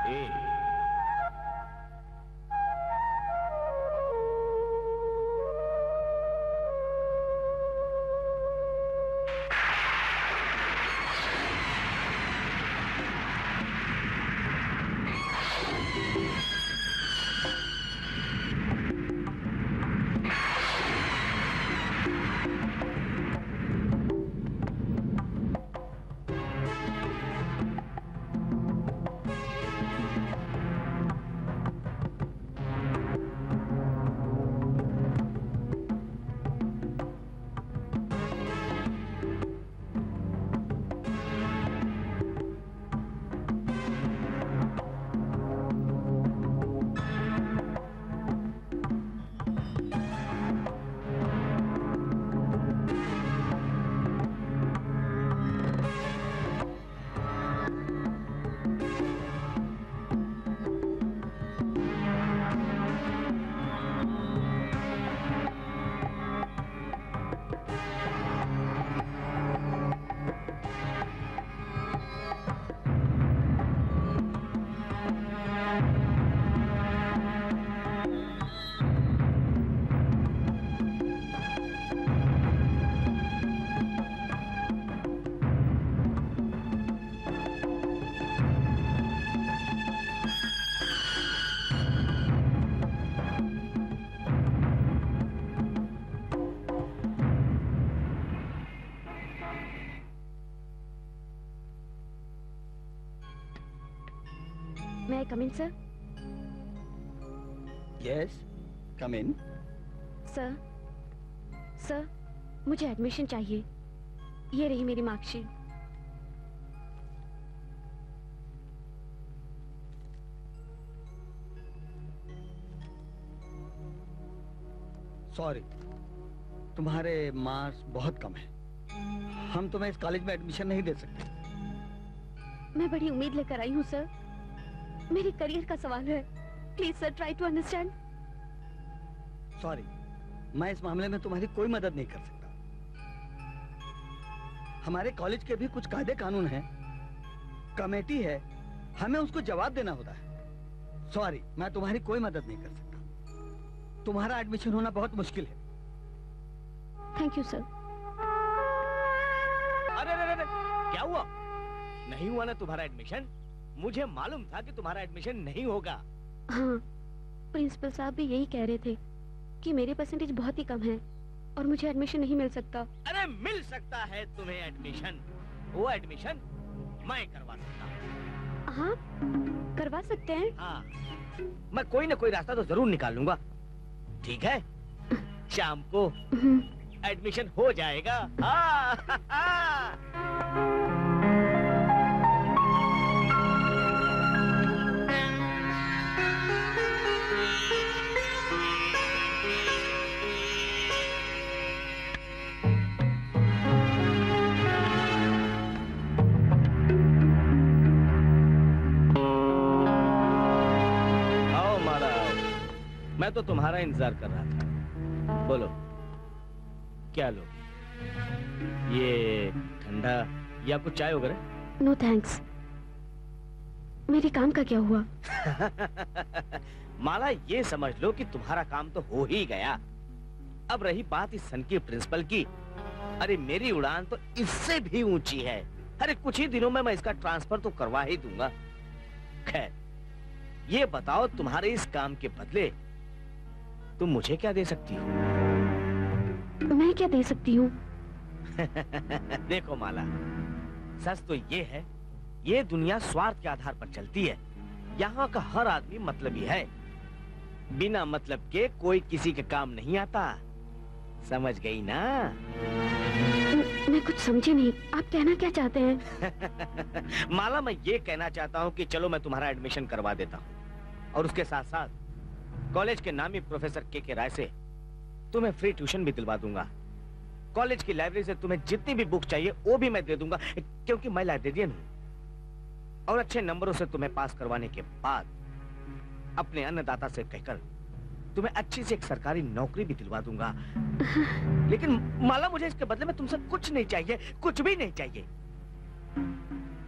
A, May I come in, sir? Yes, come in. Sir, sir, मुझे admission चाहिए। ये रही मेरी मार्कशीट। सॉरी, तुम्हारे मार्क्स बहुत कम हैं। हम तुम्हें इस कॉलेज में एडमिशन नहीं दे सकते। मैं बड़ी उम्मीद लेकर आई हूँ सर। मेरे करियर का सवाल है। Please sir, try to understand. Sorry, मैं इस मामले में तुम्हारी कोई मदद नहीं कर सकता। हमारे कॉलेज के भी कुछ कायदे कानून हैं, कमेटी है, हमें उसको जवाब देना होता है। सॉरी, मैं तुम्हारी कोई मदद नहीं कर सकता। तुम्हारा एडमिशन होना बहुत मुश्किल है। Thank you sir. अरे अरे अरे, क्या हुआ? नहीं हुआ ना तुम्हारा एडमिशन? मुझे मालूम था कि तुम्हारा एडमिशन नहीं होगा। हाँ, प्रिंसिपल साहब भी यही कह रहे थे कि मेरे परसेंटेज बहुत ही कम है और मुझे एडमिशन नहीं मिल सकता। अरे मिल सकता है तुम्हें एडमिशन। वो एडमिशन मैं करवा सकता हूँ। हाँ, करवा सकते हैं। हाँ, मैं कोई ना कोई रास्ता तो जरूर निकाल लूंगा। ठीक है, शाम को एडमिशन हो जाएगा। आओ मारा, मैं तो तुम्हारा इंतजार कर रहा था। बोलो, क्या लो? ये ठंडा या कुछ चाय वगैरह? No thanks. मेरे काम का क्या हुआ? माला, ये समझ लो कि तुम्हारा काम तो हो ही गया। अब रही बात इस सन की प्रिंसिपल की, अरे मेरी उड़ान तो इससे भी ऊंची है। अरे कुछ ही दिनों में मैं इसका ट्रांसफर तो करवा ही दूंगा। खैर, ये बताओ, तुम्हारे इस काम के बदले तुम मुझे क्या दे सकती हो? मैं क्या दे सकती हूँ? देखो माला, सच तो ये है, ये दुनिया स्वार्थ के आधार पर चलती है। यहाँ का हर आदमी मतलबी है। बिना मतलब के कोई किसी के काम नहीं आता। समझ गई ना? मैं कुछ समझी नहीं, आप कहना क्या चाहते हैं? माला, मैं ये कहना चाहता हूँ कि चलो मैं तुम्हारा एडमिशन करवा देता हूँ और उसके साथ साथ कॉलेज के नामी प्रोफेसर के राय से तुम्हें फ्री ट्यूशन भी दिलवा दूंगा। कॉलेज की लाइब्रेरी से तुम्हें जितनी भी बुक चाहिए वो भी मैं दे दूंगा, क्योंकि मैं लाइब्रेरियन हूँ। और अच्छे नंबरों से तुम्हें पास करवाने के बाद अपने अन्नदाता से कहकर तुम्हें अच्छी से एक सरकारी नौकरी भी दिलवा दूंगा। लेकिन माला, मुझे इसके बदले में तुमसे कुछ नहीं चाहिए, कुछ भी नहीं चाहिए।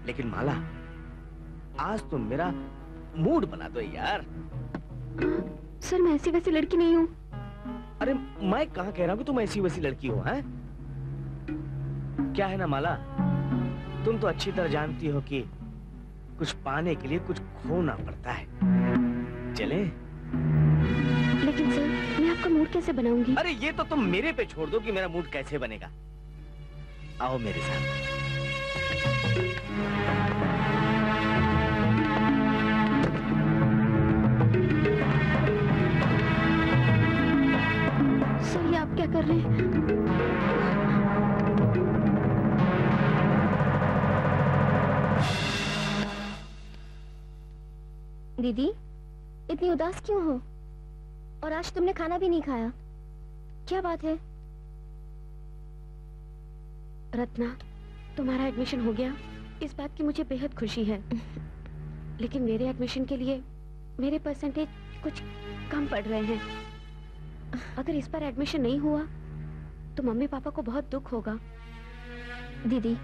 लेकिन माला, आज तुम मेरा मूड बना दो यार। सर मैं ऐसी वैसी लड़की नहीं हूँ। अरे मैं कहाँ कह रहा हूँ कि तुम ऐसी वैसी लड़की हो, हैं? क्या है ना माला, तुम तो अच्छी तरह जानती हो कि कुछ पाने के लिए कुछ खोना पड़ता है। चले? लेकिन सर मैं आपका मूड कैसे बनाऊंगी? अरे ये तो तुम मेरे पे छोड़ दो कि मेरा मूड कैसे बनेगा। आओ मेरे साथ। सर ये आप क्या कर रहे हैं? दीदी इतनी उदास क्यों हो? और आज तुमने खाना भी नहीं खाया, क्या बात है? रत्ना, तुम्हारा एडमिशन हो गया, इस बात की मुझे बेहद खुशी है। लेकिन मेरे एडमिशन के लिए मेरे परसेंटेज कुछ कम पड़ रहे हैं। अगर इस बार एडमिशन नहीं हुआ तो मम्मी पापा को बहुत दुख होगा। दीदी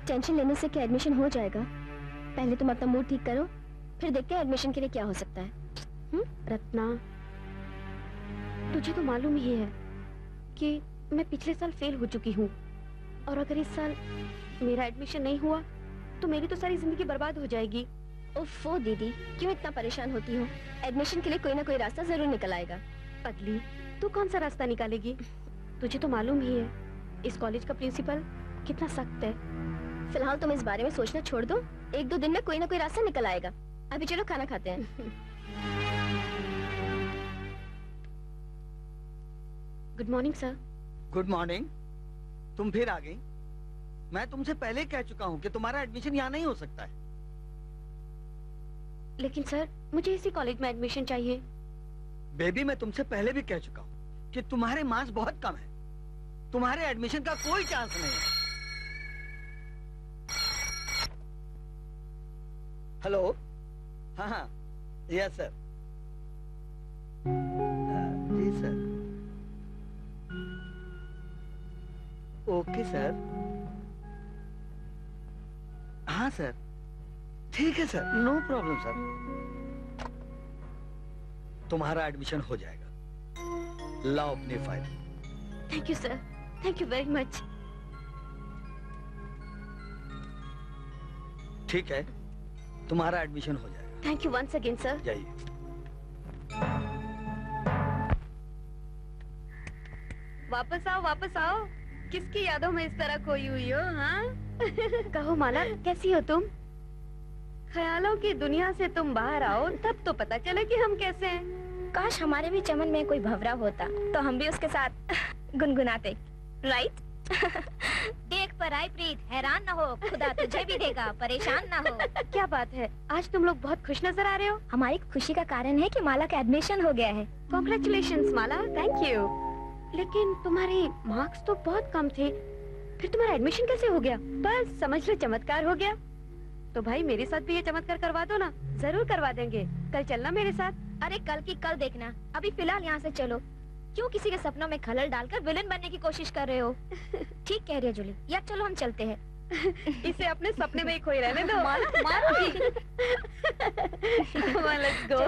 टेंशन लेने से क्या एडमिशन हो जाएगा? पहले तुम अपना मूड ठीक करो, फिर देखते हैं एडमिशन के लिए क्या हो सकता है। रत्ना, तुझे तो मालूम ही है कि मैं पिछले साल फेल हो चुकी हूँ, और अगर इस साल मेरा एडमिशन नहीं हुआ तो मेरी तो सारी जिंदगी बर्बाद हो जाएगी। ओफो दीदी, क्यों इतना परेशान होती हो? एडमिशन के लिए कोई ना कोई रास्ता जरूर निकल आएगा। पगली, तू कौन सा रास्ता निकालेगी? तुझे तो मालूम ही है इस कॉलेज का प्रिंसिपल कितना सख्त है। फिलहाल तुम इस बारे में सोचना छोड़ दो, एक दो दिन में कोई ना कोई रास्ता निकल आएगा। अभी चलो खाना खाते हैं। Good morning sir. Good morning. तुम फिर आ गई? मैं तुमसे पहले कह चुका हूँ कि तुम्हारा एडमिशन यहाँ नहीं हो सकता है। लेकिन सर मुझे इसी कॉलेज में एडमिशन चाहिए। बेबी मैं तुमसे पहले भी कह चुका हूँ कि तुम्हारे मार्क्स बहुत कम है, तुम्हारे एडमिशन का कोई चांस नहीं है। हेलो, हाँ हाँ, यस सर। जी सर। Okay sir. हाँ सर, ठीक है सर, नो प्रॉब्लम सर। तुम्हारा एडमिशन हो जाएगा। लाओ अपनी file. Thank you sir, thank you very much. ठीक है, तुम्हारा एडमिशन हो जाएगा। Thank you once again sir. जाइए। वापस आओ, वापस आओ। किसकी यादों में इस तरह खोई हुई हो? हाँ? कहो माला, कैसी हो तुम? ख्यालों की दुनिया से तुम बाहर आओ, तब तो पता चले कि हम कैसे हैं। काश हमारे भी चमन में कोई भंवरा होता तो हम भी उसके साथ गुनगुनाते, राइट? देख पर आई प्रीत, हैरान न हो, खुदा तुझे भी देगा, परेशान न हो। क्या बात है, आज तुम लोग बहुत खुश नजर आ रहे हो। हमारी खुशी का कारण है कि माला का एडमिशन हो गया है। Congratulations Mala, thank you. लेकिन तुम्हारे मार्क्स तो बहुत कम थे, फिर तुम्हारा एडमिशन कैसे हो गया? बस समझ लो चमत्कार हो गया। तो भाई मेरे साथ भी ये चमत्कार करवा दो ना। जरूर करवा देंगे, कल चलना मेरे साथ। अरे कल की कल देखना, अभी फिलहाल यहाँ से चलो। क्यों किसी के सपनों में खलल डालकर विलन बनने की कोशिश कर रहे हो? ठीक कह रही है जूली, या चलो हम चलते हैं। इसे अपने सपने में ही खोई रहने दो। मारो। Come on, let's go.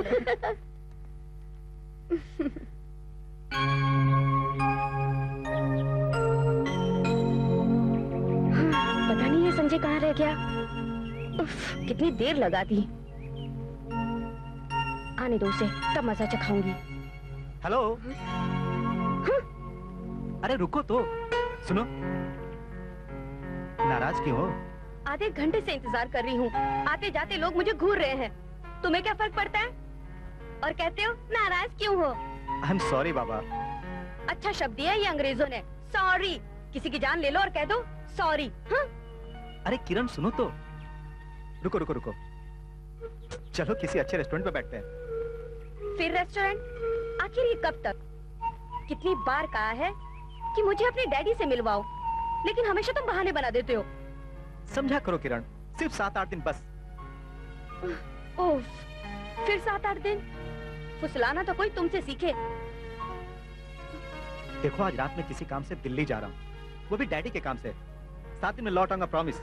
पता नहीं ये संजय कहाँ रह गया। उफ, कितनी देर लगा दी। आने दो उसे, तब मजा चखाऊंगी। हेलो। अरे रुको तो, सुनो। नाराज क्यों हो? आधे घंटे से इंतजार कर रही हूँ। आते जाते लोग मुझे घूर रहे हैं। तुम्हें क्या फर्क पड़ता है? और कहते हो नाराज क्यों हो? आई एम सॉरी बाबा। अच्छा शब्द दिया ये अंग्रेजों ने, सॉरी। किसी की जान ले लो और कह दो सॉरी। हाँ? अरे किरण सुनो तो। रुको रुको रुको, चलो किसी अच्छे रेस्टोरेंट पे बैठते हैं। फिर रेस्टोरेंट? आखिर ये कब तक? कितनी बार कहा है कि मुझे अपने डैडी से मिलवाओ, लेकिन हमेशा तुम बहाने बना देते हो। समझा करो किरण, सिर्फ 7-8 दिन बस। ओह, फिर 7-8 दिन? फुसलाना तो कोई तुमसे सीखे। देखो आज रात में किसी काम से दिल्ली जा रहा हूँ, वो भी डैडी के काम से। 7 दिन में लौट आऊंगा, प्रॉमिस।